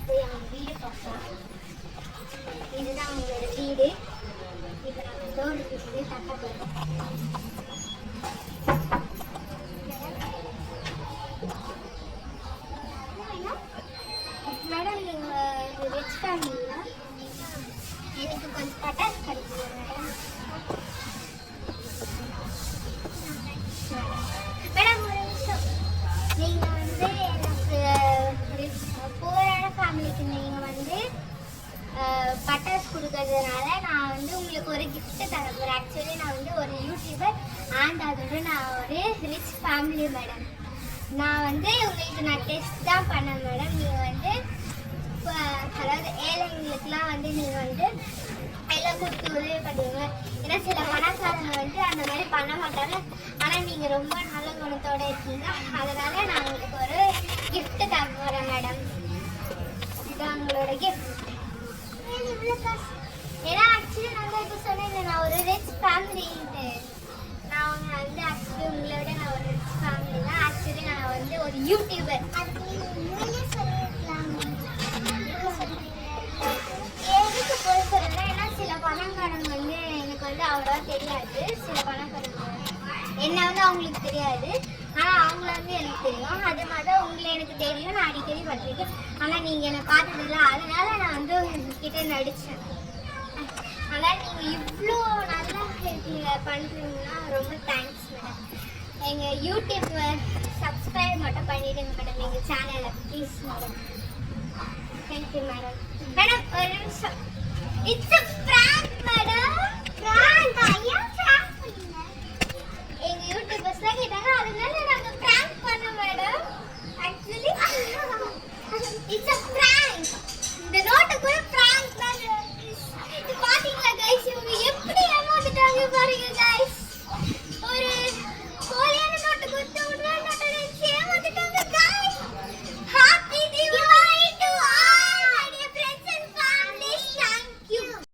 போய் அவங்க வீடு பார்க்கலாம். இதுதான் அவங்களோட வீடு. இப்போ நம்ம டோர் இருக்குது தட்ட போகிறோம். மேடம் நீங்கள் ரிச் ஃபேமிலியா? எனக்கு கொஞ்சம் பட்டாசு கிடைக்கும் மேடம். மேடம் ஒரு நிமிஷம். நீங்கள் வந்து எனக்கு புவரான ஃபேமிலிக்கு நீங்கள் வந்து பட்டாசு கொடுக்கறதுனால நான் வந்து உங்களுக்கு ஒரு கிஃப்ட் தர போகிறேன். ஆக்சுவலி நான் வந்து ஒரு யூடியூபர் அண்ட் அதோட நான் ஒரு ரிச் ஃபேமிலி மேடம். நான் வந்து உங்களுக்கு நான் டெஸ்ட் தான் பண்ணேன் மேடம். நீங்கள் வந்து அதாவது ஏழைங்களுக்குலாம் வந்து நீங்கள் வந்து எல்லாம் கொடுத்து உதவி பண்ணுவீங்க. ஏன்னா சில பணக்காரங்க வந்து அந்த மாதிரி பண்ண மாட்டாங்க. ஆனால் நீங்கள் ரொம்ப நல்ல குணத்தோடு இருக்கீங்க. அதனால் நான் உங்களுக்கு ஒரு கிஃப்ட் தர போகிறேன் மேடம். இதுதான் உங்களோட கிஃப்ட். ஏன்னா ஆக்சுவலி நான் இப்போ சொன்னேன் நான் ஒரு ரிச் ஃபேமிலின்ட்டு. நான் வந்து ஆக்சுவலி உங்களை விட நான் ஒரு ரிச் ஃபேமிலி தான். ஆக்சுவலி நான் வந்து ஒரு யூடியூபர். எதுக்கு போய் சொல்லுறேன்னா ஏன்னா சில பணக்காரங்க வந்து எனக்கு வந்து அவ்வளோவா தெரியாது. சில பணக்காரங்க என்ன வந்து அவங்களுக்கு தெரியாது, ஆனால் அவங்கள வந்து எனக்கு தெரியும். அது மாதிரி தான் உங்களை எனக்கு தெரியும். நான் அடிக்கடி பார்த்துருக்கேன். ஆனால் நீங்கள் என்னை பார்த்ததில்ல. அதனால நான் வந்து உங்ககிட்ட நடித்தேன். அதனால் நீங்கள் இவ்வளோ நல்லா இருக்கீங்க பண்ணுறீங்கன்னா ரொம்ப தேங்க்ஸ் மேடம். எங்கள் யூடியூப்பை சப்ஸ்கிரைப் மட்டும் பண்ணிவிடுங்க மேடம் எங்கள் சேனலை please madam. Thank you madam. Madam ஒரு நிமிஷம். It's a prank madam. Prank ஐயா